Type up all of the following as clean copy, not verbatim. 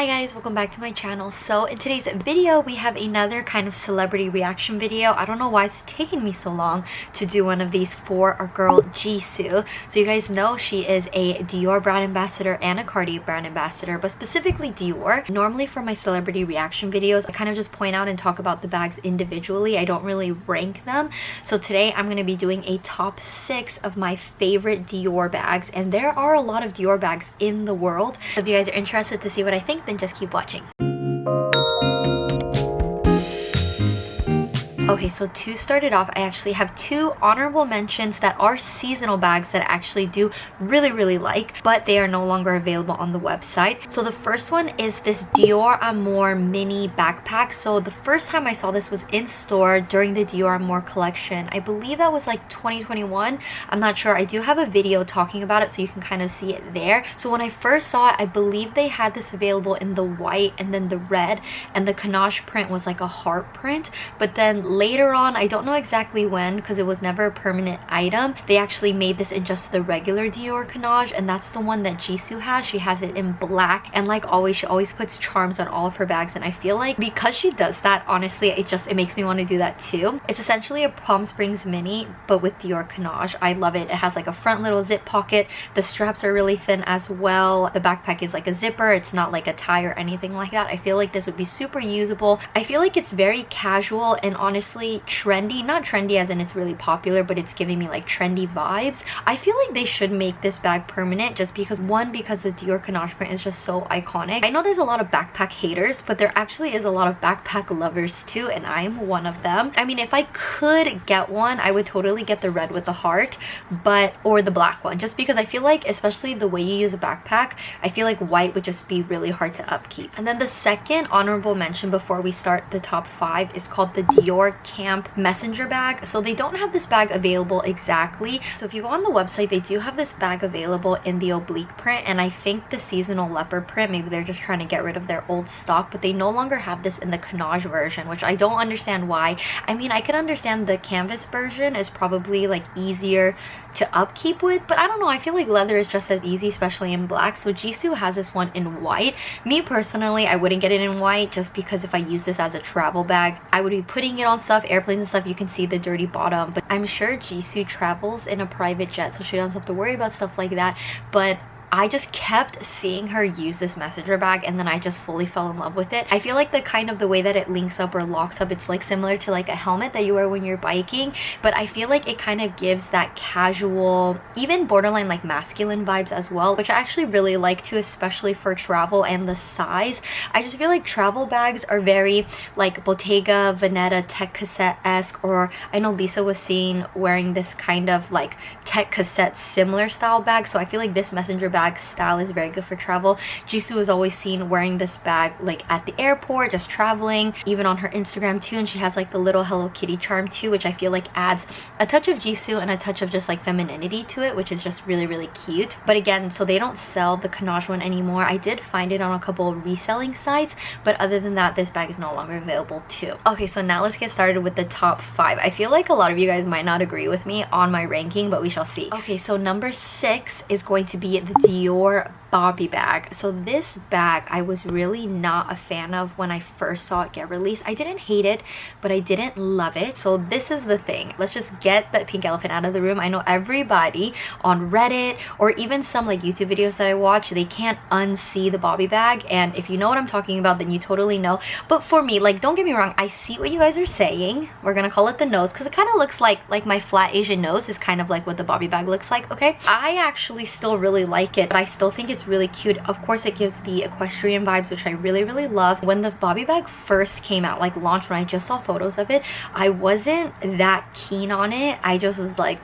Hi guys, welcome back to my channel. So in today's video we have another kind of celebrity reaction video. I don't know why it's taken me so long to do one of these for our girl Jisoo. So you guys know she is a Dior brand ambassador and a Cartier brand ambassador, but specifically Dior. Normally for my celebrity reaction videos I kind of just point out and talk about the bags individually. I don't really rank them. So today I'm going to be doing a top 6 of my favorite Dior bags, and there are a lot of Dior bags in the world. So if you guys are interested to see what I think, then just keep watching. Okay, so to start it off, I actually have 2 honorable mentions that are seasonal bags that I actually do really like, but they are no longer available on the website. So the first one is this Dior Amour mini backpack. So the first time I saw this was in store during the Dior Amour collection. I believe that was like 2021. I'm not sure. I do have a video talking about it so you can kind of see it there. So when I first saw it, I believe they had this available in the white and then the red, and the Canache print was like a heart print. But then later on, I don't know exactly when because it was never a permanent item, they actually made this in just the regular Dior Canache, and that's the one that Jisoo has. She has it in black, and like always, she always puts charms on all of her bags, and I feel like because she does that, honestly, it makes me want to do that too. It's essentially a Palm Springs mini but with Dior Canache. I love it. It has like a front little zip pocket. The straps are really thin as well. The backpack is like a zipper. It's not like a tie or anything like that. I feel like this would be super usable. I feel like it's very casual and honestly trendy. Not trendy as in it's really popular, but it's giving me like trendy vibes. I feel like they should make this bag permanent just because, one, because the Dior Canache print is just so iconic. I know there's a lot of backpack haters, but there actually is a lot of backpack lovers too, and I'm one of them. I mean, if I could get one, I would totally get the red with the heart, or the black one, just because I feel like, especially the way you use a backpack, I feel like white would just be really hard to upkeep. And then the second honorable mention before we start the top 5 is called the Dior Camp Messenger bag. So they don't have this bag available exactly. So if you go on the website, they do have this bag available in the oblique print, and I think the seasonal leopard print. Maybe they're just trying to get rid of their old stock, but they no longer have this in the Canache version, which I don't understand why. I mean, I could understand the canvas version is probably like easier to upkeep with, but I don't know, I feel like leather is just as easy, especially in black. So Jisoo has this one in white. Me personally, I wouldn't get it in white just because if I use this as a travel bag, I would be putting it on stuff, airplanes and stuff. You can see the dirty bottom, but I'm sure Jisoo travels in a private jet, so she doesn't have to worry about stuff like that. But I just kept seeing her use this messenger bag, and then I just fully fell in love with it. I feel like the way that it links up or locks up, it's like similar to like a helmet that you wear when you're biking, but I feel like it kind of gives that casual, even borderline like masculine vibes as well, which I actually really like too, especially for travel and the size. I just feel like travel bags are very like Bottega Veneta tech cassette-esque, or I know Lisa was seen wearing this kind of like tech cassette similar style bag, so I feel like this messenger bag style is very good for travel. Jisoo is always seen wearing this bag like at the airport, just traveling, even on her Instagram too, and she has like the little Hello Kitty charm too, which I feel like adds a touch of Jisoo and a touch of just like femininity to it, which is just really cute. But again, so they don't sell the Canache one anymore. I did find it on a couple of reselling sites, but other than that, this bag is no longer available too. Okay, so now let's get started with the top 5. I feel like a lot of you guys might not agree with me on my ranking, but we shall see. Okay, so number 6 is going to be the Dior Bobby bag. So this bag I was really not a fan of when I first saw it get released. I didn't hate it, but I didn't love it. So this is the thing. Let's just get that pink elephant out of the room. I know everybody on Reddit or even some like YouTube videos that I watch, they can't unsee the Bobby bag, and if you know what I'm talking about, then you totally know. But for me, like, don't get me wrong, I see what you guys are saying. We're gonna call it the nose because it kind of looks like my flat Asian nose is kind of like what the Bobby bag looks like. Okay, I actually still really like it, but I still think it's really cute. Of course, it gives the equestrian vibes, which I really love. When the Bobby bag first came out, like launched, when I just saw photos of it, I wasn't that keen on it. I just was like,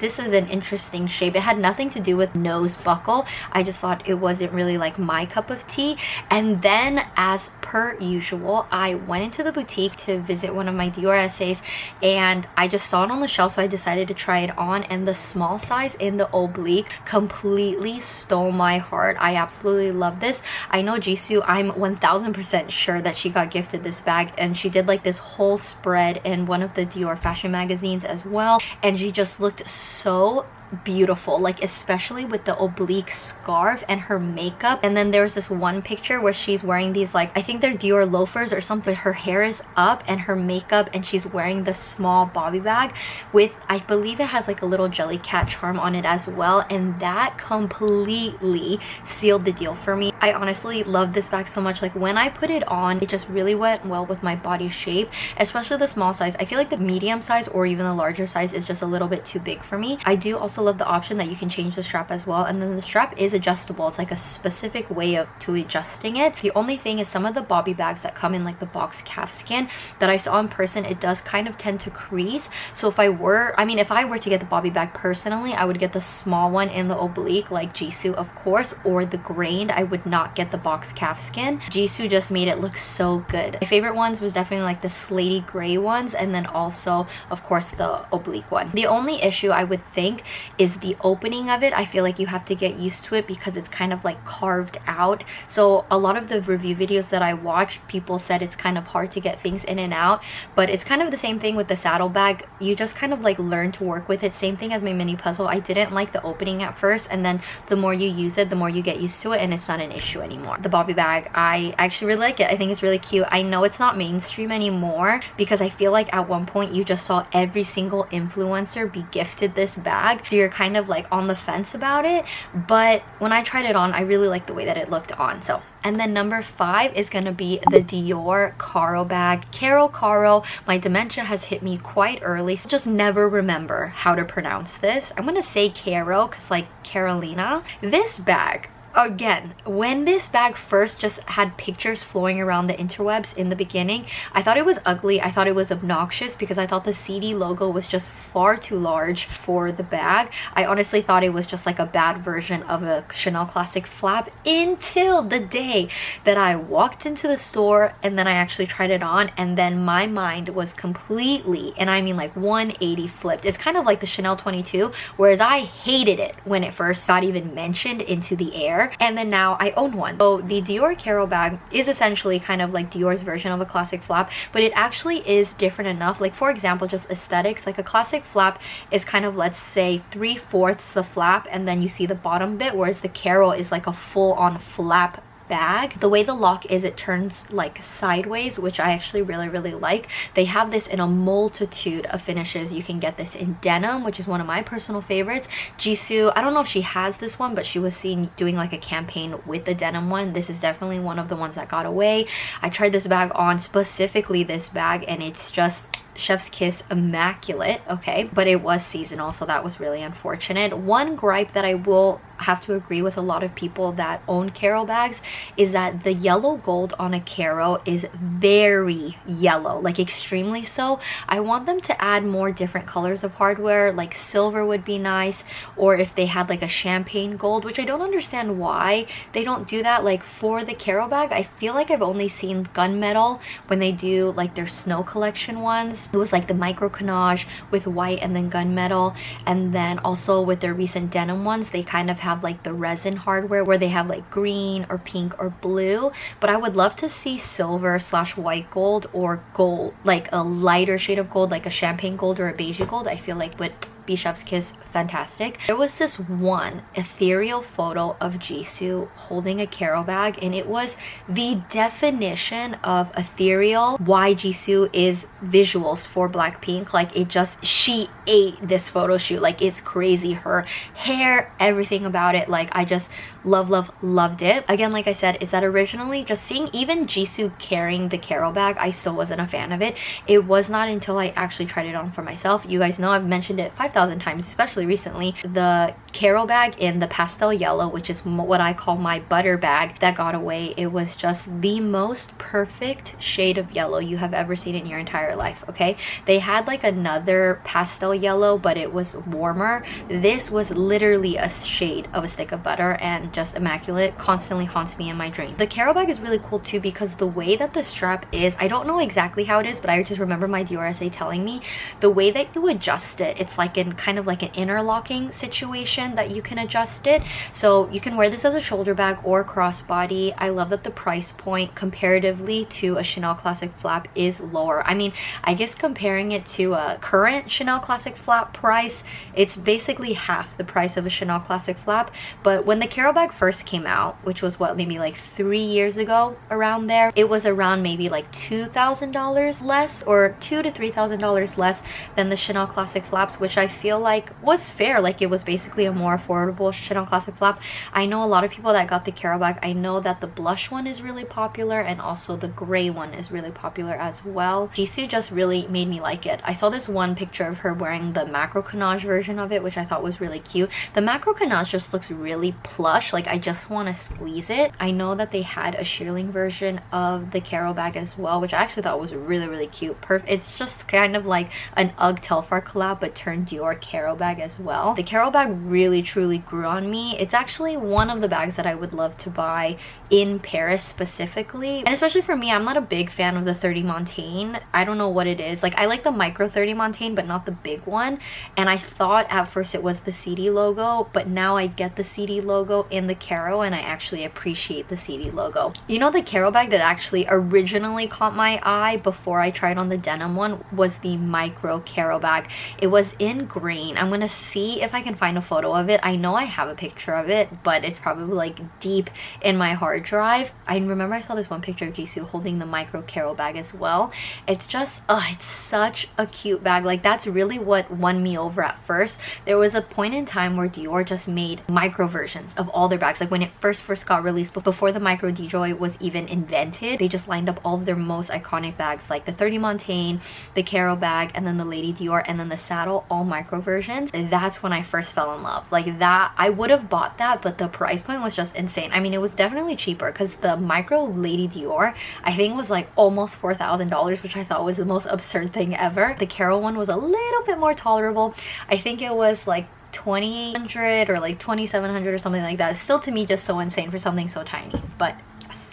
this is an interesting shape. It had nothing to do with nose buckle. I just thought it wasn't really like my cup of tea. And then, as per usual, I went into the boutique to visit one of my Dior essays, and I just saw it on the shelf, so I decided to try it on, and the small size in the oblique completely stole my heart. I absolutely love this. I know Jisoo, I'm 1000% sure that she got gifted this bag, and she did like this whole spread in one of the Dior fashion magazines as well, and she just looked so beautiful, like especially with the oblique scarf and her makeup. And then there's this one picture where she's wearing these, like, I think they're Dior loafers or something. Her hair is up and her makeup, and she's wearing the small bobby bag with, I believe it has like a little jelly cat charm on it as well, and that completely sealed the deal for me. I honestly love this bag so much. Like when I put it on, it just really went well with my body shape, especially the small size. I feel like the medium size or even the larger size is just a little bit too big for me. I do also love the option that you can change the strap as well, and then the strap is adjustable. It's like a specific way to adjusting it. The only thing is some of the bobby bags that come in like the box calfskin that I saw in person, it does kind of tend to crease. So if I were to get the bobby bag personally, I would get the small one in the oblique like Jisoo, of course, or the grained. I would not get the box calfskin. Jisoo just made it look so good. My favorite ones was definitely like the slatey gray ones, and then also of course the oblique one. The only issue I would think is the opening of it. I feel like you have to get used to it because it's kind of like carved out. So a lot of the review videos that I watched, people said it's kind of hard to get things in and out, but it's kind of the same thing with the saddle bag. You just kind of like learn to work with it. Same thing as my mini puzzle. I didn't like the opening at first, and then the more you use it, the more you get used to it, and it's not an issue anymore. The bobby bag, I actually really like it. I think it's really cute. I know it's not mainstream anymore because I feel like at one point you just saw every single influencer be gifted this bag, so you're kind of like on the fence about it, but when I tried it on, I really liked the way that it looked on. So, and then number 5 is gonna be the Dior Caro bag. Caro. My dementia has hit me quite early, so just never remember how to pronounce this. I'm gonna say Caro because like Carolina. This bag, again, when this bag first just had pictures flowing around the interwebs in the beginning, I thought it was ugly. I thought it was obnoxious because I thought the CD logo was just far too large for the bag. I honestly thought it was just like a bad version of a Chanel classic flap until the day that I walked into the store and then I actually tried it on, and then my mind was completely, and I mean like 180 flipped. It's kind of like the Chanel 22, whereas I hated it when it first got even mentioned into the air, and then now I own one. So the Dior Caro bag is essentially kind of like Dior's version of a classic flap, but it actually is different enough. Like for example, just aesthetics, like a classic flap is kind of, let's say 3/4 the flap and then you see the bottom bit, whereas the Caro is like a full-on flap bag. The way the lock is, it turns like sideways, which I actually really like. They have this in a multitude of finishes. You can get this in denim, which is one of my personal favorites. Jisoo, I don't know if she has this one, but she was seen doing like a campaign with the denim one. This is definitely one of the ones that got away. I tried this bag on, specifically this bag, and it's just chef's kiss, immaculate. Okay, but it was seasonal, so that was really unfortunate. One gripe that I will have to agree with a lot of people that own Caro bags is that the yellow gold on a Caro is very yellow, like extremely so. I want them to add more different colors of hardware, like silver would be nice, or if they had like a champagne gold, which I don't understand why they don't do that. Like for the Caro bag, I feel like I've only seen gunmetal when they do like their snow collection ones. It was like the micro canage with white and then gunmetal, and then also with their recent denim ones, they kind of have like the resin hardware where they have like green or pink or blue. But I would love to see silver / white gold, or gold, like a lighter shade of gold, like a champagne gold or a beige gold. I feel like would be chef's kiss fantastic. There was this one ethereal photo of Jisoo holding a Caro bag, and it was the definition of ethereal. Why Jisoo is visuals for Blackpink. Like it just, she ate this photo shoot. Like it's crazy. Her hair, everything about it, like I just loved it. Again, like I said, is that originally just seeing even Jisoo carrying the Caro bag, I still wasn't a fan of it. It was not until I actually tried it on for myself. You guys know I've mentioned it 5,000 times, especially recently. The Caro bag in the pastel yellow, which is what I call my butter bag, that got away. It was just the most perfect shade of yellow you have ever seen in your entire life. Okay, they had like another pastel yellow, but it was warmer. This was literally a shade of a stick of butter, and just immaculate. Constantly haunts me in my dream. The Caro bag is really cool too because the way that the strap is, I don't know exactly how it is, but I just remember my Dior SA telling me the way that you adjust it, it's like in kind of like an interlocking situation function that you can adjust it. So you can wear this as a shoulder bag or crossbody. I love that the price point comparatively to a Chanel Classic Flap is lower. I mean, I guess comparing it to a current Chanel Classic Flap price, it's basically half the price of a Chanel Classic Flap. But when the Caro bag first came out, which was what, maybe like 3 years ago, around there, it was around maybe like $2,000 less, or $2,000 to $3,000 less than the Chanel Classic Flaps, which I feel like was fair. Like, it was basically a more affordable Chanel Classic Flap. I know a lot of people that got the Caro bag. I know that the blush one is really popular, and also the gray one is really popular as well. Jisoo just really made me like it. I saw this one picture of her wearing the macro canage version of it, which I thought was really cute. The macro canage just looks really plush. Like, I just want to squeeze it. I know that they had a shearling version of the Caro bag as well, which I actually thought was really cute. It's just kind of like an UGG Telfar collab, but turned Dior Caro bag as well. The Caro bag really truly grew on me. It's actually one of the bags that I would love to buy in Paris specifically, and especially for me, I'm not a big fan of the 30 Montaigne. I don't know what it is. Like, I like the micro 30 Montaigne, but not the big one. And I thought at first it was the CD logo, but now I get the CD logo in the Caro, and I actually appreciate the CD logo. You know, the Caro bag that actually originally caught my eye before I tried on the denim one was the micro Caro bag. It was in green. I'm gonna see if I can find a photo of it. I know I have a picture of it, but it's probably like deep in my hard drive. I remember I saw this one picture of Jisoo holding the micro Caro bag as well. It's just, it's such a cute bag. Like, that's really what won me over at first. There was a point in time where Dior just made micro versions of all their bags. Like, when it first got released, but before the micro Djy was even invented, they just lined up all of their most iconic bags, like the 30 Montaigne, the Caro bag, and then the Lady Dior, and then the Saddle, all micro versions. That's when I first fell in love. Like, that, I would have bought that, but the price point was just insane. I mean, it was definitely cheaper because the micro Lady Dior, I think, was like almost $4,000, which I thought was the most absurd thing ever. The Caro one was a little bit more tolerable. I think it was like $2,800 or like $2,700 or something like that. It's still, to me, just so insane for something so tiny, but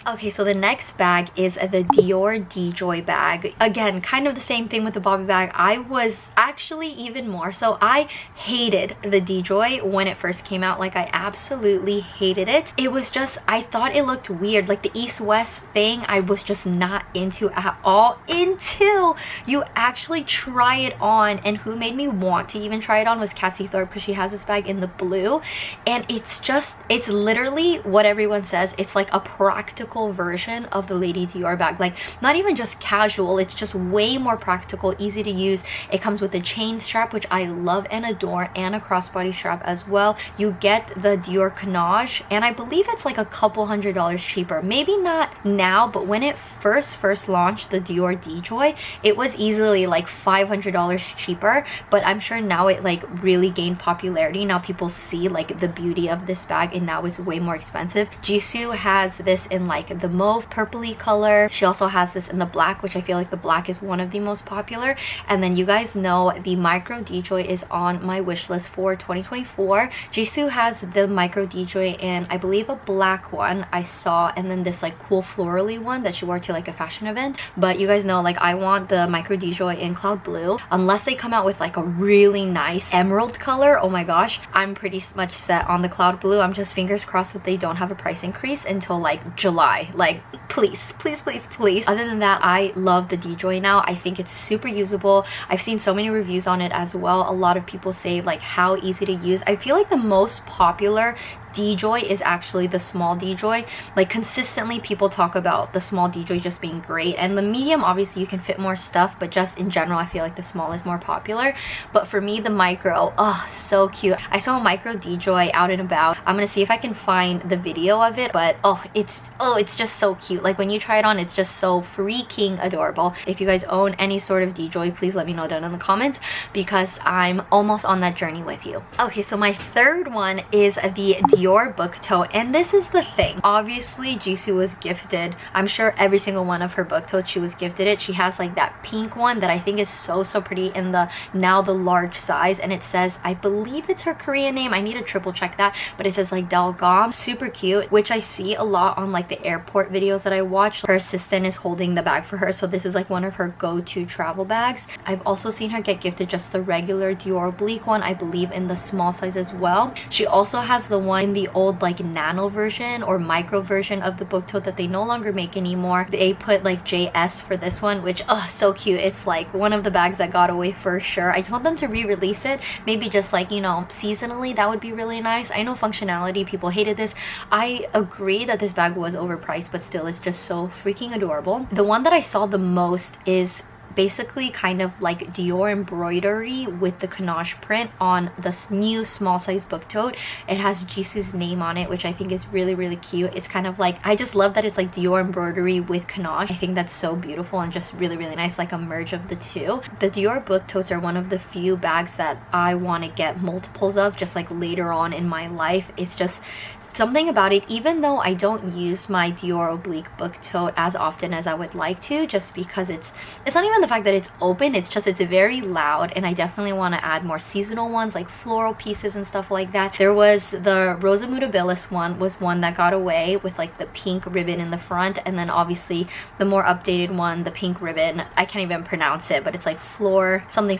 okay, so the next bag is the Dior Djy bag. Again, kind of the same thing with the Bobby bag. I was actually even more so. I hated the Djy when it first came out. Like, I absolutely hated it. It was just, I thought it looked weird. Like, the East-West thing, I was just not into at all until you actually try it on. And who made me want to even try it on was Cassie Thorpe, because she has this bag in the blue. And it's just, it's literally what everyone says. It's like a practical version of the Lady Dior bag. Like, not even just casual, it's just way more practical, easy to use. It comes with a chain strap, which I love and adore, and a crossbody strap as well. You get the Dior Canage, and I believe it's like a couple $100s cheaper. Maybe not now, but when it first launched, the Dior Djy, it was easily like $500 cheaper. But I'm sure now it like really gained popularity. Now people see like the beauty of this bag, and now it's way more expensive. Jisoo has this in like the mauve purpley color. She also has this in the black, which I feel like the black is one of the most popular. And then you guys know the micro Djy is on my wish list for 2024. Jisoo has the micro Djy in, I believe, a black one I saw, and then this like cool florally one that she wore to like a fashion event. But you guys know, like, I want the micro Djy in cloud blue, unless they come out with like a really nice emerald color. Oh my gosh, I'm pretty much set on the cloud blue. I'm just fingers crossed that they don't have a price increase until like July. Like, please. Other than that, I love the Djy now. I think it's super usable. I've seen so many reviews on it as well. A lot of people say like how easy to use. I feel like the most popular Djy is actually the small Djy. Like, consistently people talk about the small Djy just being great, and the medium, obviously you can fit more stuff, but just in general I feel like the small is more popular. But for me, the micro, oh, so cute. I saw a micro Djy out and about. I'm gonna see if I can find the video of it, but it's just so cute. Like, when you try it on, it's just so freaking adorable. If you guys own any sort of Djy, please let me know down in the comments, because I'm almost on that journey with you. Okay, so my third one is the Dior Dior book tote. And this is the thing, obviously Jisoo was gifted, I'm sure every single one of her book totes she was gifted it. She has like that pink one that I think is so pretty in the large size, and it says, I believe it's her Korean name, I need to triple check that, but it says like Dalgam. Super cute, which I see a lot on like the airport videos that I watch. Her assistant is holding the bag for her, so this is like one of her go-to travel bags. I've also seen her get gifted just the regular Dior oblique one, I believe in the small size as well. She also has the one in the old like nano version or micro version of the book tote that they no longer make anymore. They put like JS for this one, which so cute. It's like one of the bags that got away for sure. I just want them to re-release it, maybe just like, you know, seasonally. That would be really nice. I know functionality, people hated this. I agree that this bag was overpriced, but still it's just so freaking adorable. The one that I saw the most is basically kind of like Dior embroidery with the Kanosh print on this new small size book tote. It has Jisoo's name on it, which I think is really cute. It's kind of like, I just love that it's like Dior embroidery with Kanosh. I think that's so beautiful and just really nice, like a merge of the two. The Dior book totes are one of the few bags that I want to get multiples of just like later on in my life. It's just something about it, even though I don't use my Dior oblique book tote as often as I would like to, just because it's not even the fact that it's open, it's just it's very loud, and I definitely want to add more seasonal ones like floral pieces and stuff like that. There was the Rosa Mutabilis one, was one that got away with like the pink ribbon in the front, and then obviously the more updated one, the pink ribbon, I can't even pronounce it, but it's like floor something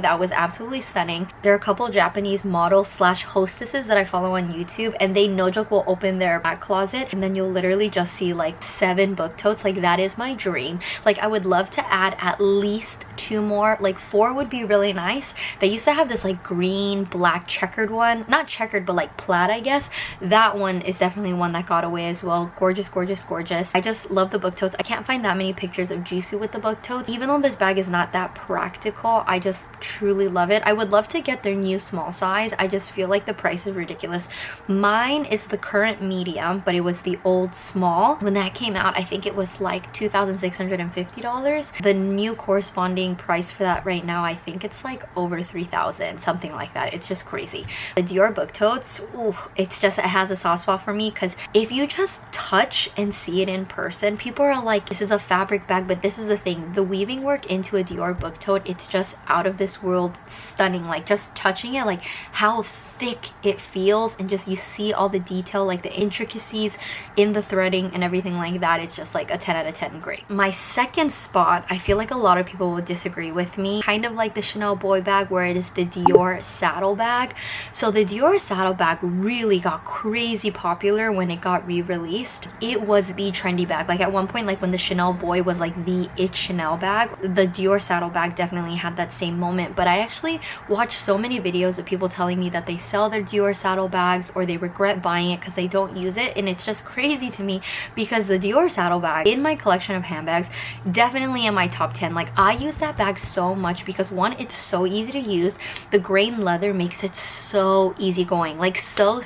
that was absolutely stunning. There are a couple Japanese models slash hostesses that I follow on YouTube, and they no joke will open their back closet and then you'll literally just see like 7 book totes. Like that is my dream. Like I would love to add at least 2 more, like 4 would be really nice. They used to have this like green black checkered one, not checkered but like plaid, I guess. That one is definitely one that got away as well. Gorgeous. I just love the book totes. I can't find that many pictures of Jisoo with the book totes. Even though this bag is not that practical, I just truly love it. I would love to get their new small size. I just feel like the price is ridiculous. Mine is the current medium, but it was the old small. When that came out, I think it was like $2,650. The new corresponding price for that right now, I think it's like over 3,000, something like that. It's just crazy. The Dior book totes, ooh, it has a soft spot for me, because if you just touch and see it in person, people are like, this is a fabric bag, but this is the thing, the weaving work into a Dior book tote, it's just out of this world stunning. Like just touching it, like how thick it feels, and just you see all the detail, like the intricacies in the threading and everything like that. It's just like a 10 out of 10 great. My second spot, I feel like a lot of people will disagree with me, kind of like the Chanel boy bag, where it is the Dior Saddle Bag. So the Dior Saddle Bag really got crazy popular when it got re-released. It was the trendy bag. Like at one point, like when the Chanel boy was like the it Chanel bag, the Dior Saddle Bag definitely had that same moment. But I actually watched so many videos of people telling me that they sell their Dior saddle bags or they regret buying it because they don't use it, and it's just crazy to me because the Dior Saddle Bag in my collection of handbags, definitely in my top 10. Like I use that bag so much because one, it's so easy to use. The grain leather makes it so easygoing, like so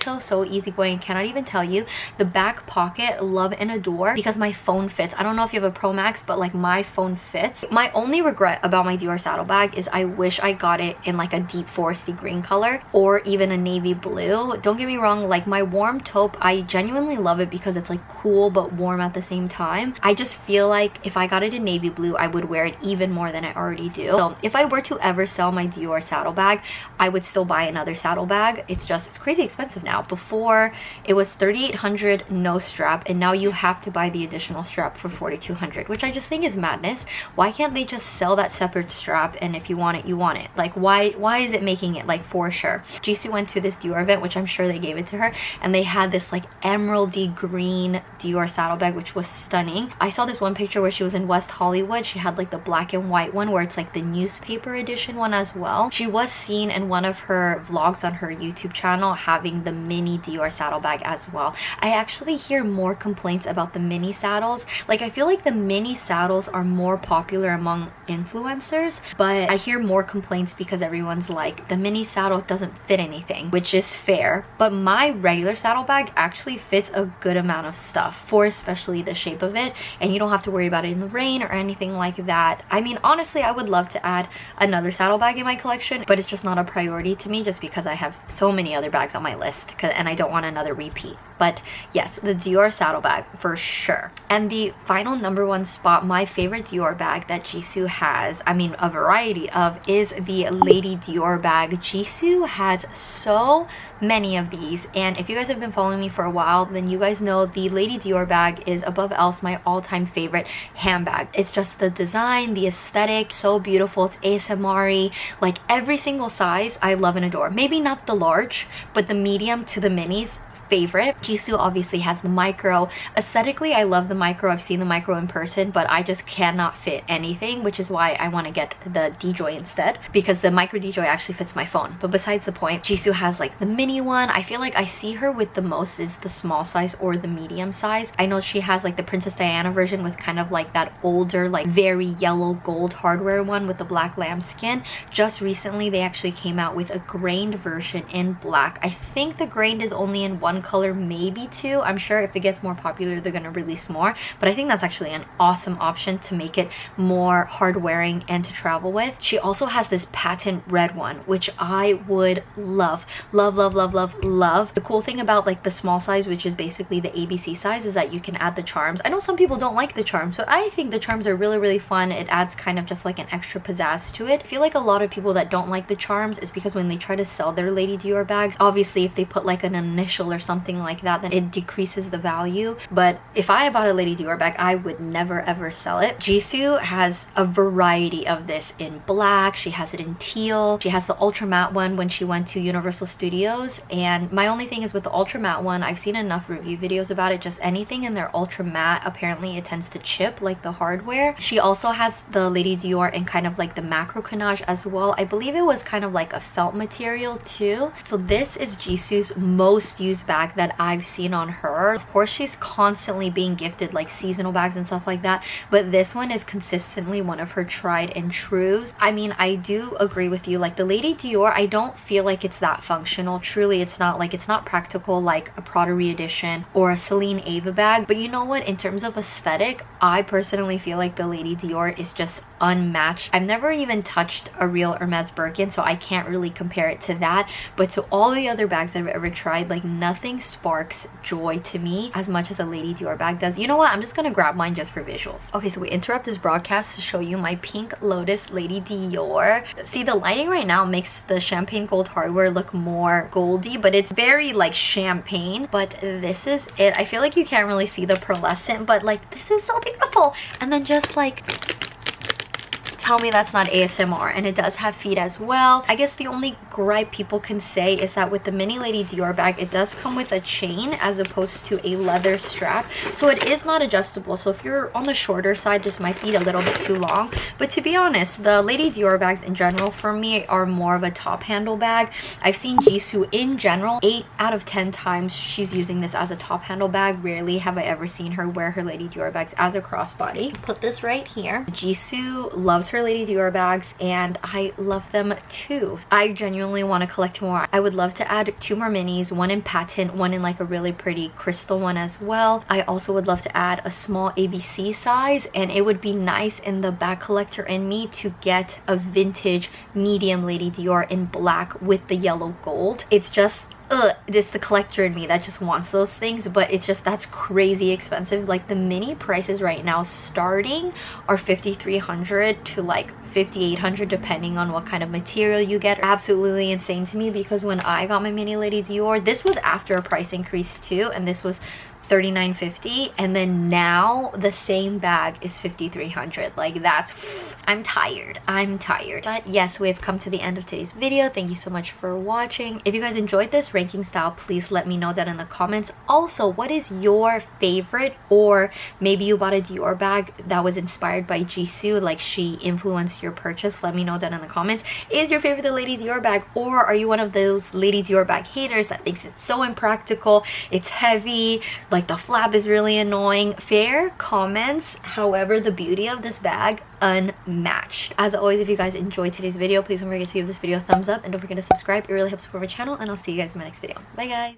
easygoing. I cannot even tell you. The back pocket, love and adore, because my phone fits. I don't know if you have a Pro Max, but like my phone fits. My only regret about my Dior Saddle Bag is I wish I got it in like a deep foresty green color or even a navy blue. Don't get me wrong, like my warm taupe, I genuinely love it because it's like cool but warm at the same time. I just feel like if I got it in navy blue, I would wear it even more than I already do. So if I were to ever sell my Dior Saddle Bag, I would still buy another saddle bag. It's crazy expensive now. Before it was $3,800 no strap, and now you have to buy the additional strap for $4,200, which I just think is madness. Why can't they just sell that separate strap, and if you want it, you want it? Like why is it making it like for sure? Jisoo went to this Dior event, which I'm sure they gave it to her, and they had this like emeraldy green Dior saddle bag, which was stunning. I saw this one picture where she was in West Hollywood. She had like the black and white one where it's like the newspaper edition one as well. She was seen in one of her vlogs on her YouTube channel having the mini Dior saddle bag as well. I actually hear more complaints about the mini saddles. Like I feel like the mini saddles are more popular among influencers, but I hear more complaints because everyone's like, the mini saddle doesn't fit anything, which is fair. But my regular saddle bag actually fits a good amount of stuff, for especially the shape of it, and you don't have to worry about it in the rain or anything like that. I mean, honestly, honestly, I would love to add another saddle bag in my collection, but it's just not a priority to me just because I have so many other bags on my list and I don't want another repeat. But yes, the Dior saddle bag for sure. And the final number one spot, my favorite Dior bag that Jisoo has, I mean a variety of, is the Lady Dior bag. Jisoo has so many of these, and if you guys have been following me for a while, then you guys know the Lady Dior bag is above else my all-time favorite handbag. It's just the design, the aesthetic, so beautiful. It's ASMR-y. Like every single size I love and adore. Maybe not the large, but the medium to the minis, favorite. Jisoo obviously has the micro. Aesthetically, I love the micro. I've seen the micro in person, but I just cannot fit anything, which is why I want to get the Djy instead, because the micro Djy actually fits my phone. But besides the point, Jisoo has like the mini one. I feel like I see her with the most is the small size or the medium size. I know she has like the Princess Diana version with kind of like that older, like very yellow gold hardware one with the black lambskin. Just recently, they actually came out with a grained version in black. I think the grained is only in one color, maybe two. I'm sure if it gets more popular they're going to release more, but I think that's actually an awesome option to make it more hard wearing and to travel with. She also has this patent red one, which I would love. The cool thing about like the small size, which is basically the ABC size, is that you can add the charms. I know some people don't like the charms, but I think the charms are really fun. It adds kind of just like an extra pizzazz to it. I feel like a lot of people that don't like the charms is because when they try to sell their Lady Dior bags, obviously if they put like an initial or something like that, then it decreases the value. But if I bought a Lady Dior bag, I would never ever sell it. Jisoo has a variety of this in black. She has it in teal. She has the ultra matte one when she went to Universal Studios. And my only thing is with the ultra matte one, I've seen enough review videos about it. Just anything in their ultra matte, apparently it tends to chip like the hardware. She also has the Lady Dior in kind of like the macro canage as well. I believe it was kind of like a felt material too. So this is Jisoo's most used bag that I've seen on her. Of course, she's constantly being gifted like seasonal bags and stuff like that, but this one is consistently one of her tried and trues. I mean, I do agree with you, like the Lady Dior, I don't feel like it's that functional. Truly, it's not. Like, it's not practical like a Prada Re-Edition or a Celine Ava bag. But you know what, in terms of aesthetic, I personally feel like the Lady Dior is just unmatched. I've never even touched a real Hermes Birkin, so I can't really compare it to that, but to all the other bags I've ever tried, like nothing sparks joy to me as much as a Lady Dior bag does. You know what, I'm just gonna grab mine just for visuals. Okay, so we interrupt this broadcast to show you my Pink Lotus Lady Dior. See, the lighting right now makes the champagne gold hardware look more goldy, but it's very like champagne. But this is it. I feel like you can't really see the pearlescent, but like this is so beautiful. And then just like, tell me that's not ASMR. And it does have feet as well. I guess the only gripe people can say is that with the mini Lady Dior bag, it does come with a chain as opposed to a leather strap, so it is not adjustable. So if you're on the shorter side, this might be a little bit too long. But to be honest, the Lady Dior bags in general for me are more of a top handle bag. I've seen Jisoo in general 8 out of 10 times she's using this as a top handle bag. Rarely have I ever seen her wear her Lady Dior bags as a crossbody. Put this right here. Jisoo loves her Lady Dior bags and I love them too. I genuinely want to collect more. I would love to add 2 more minis, one in patent, one in like a really pretty crystal one as well. I also would love to add a small ABC size, and it would be nice in the bag collector in me to get a vintage medium Lady Dior in black with the yellow gold. It's just it's the collector in me that just wants those things, but it's just, that's crazy expensive. Like the mini prices right now starting are $5,300 to like $5,800 depending on what kind of material you get. Absolutely insane to me, because when I got my mini Lady Dior, this was after a price increase too, and this was $39.50, and then now the same bag is $5,300. Like that's, I'm tired. But yes, we've come to the end of today's video. Thank you so much for watching. If you guys enjoyed this ranking style, please let me know down in the comments. Also, what is your favorite, or maybe you bought a Dior bag that was inspired by Jisoo, like she influenced your purchase? Let me know down in the comments. Is your favorite the Lady Dior bag, or are you one of those Lady Dior bag haters that thinks it's so impractical, it's heavy, like the flap is really annoying? Fair comments. However, the beauty of this bag, unmatched. As always, if you guys enjoyed today's video, please don't forget to give this video a thumbs up and don't forget to subscribe. It really helps support my channel, and I'll see you guys in my next video. Bye guys.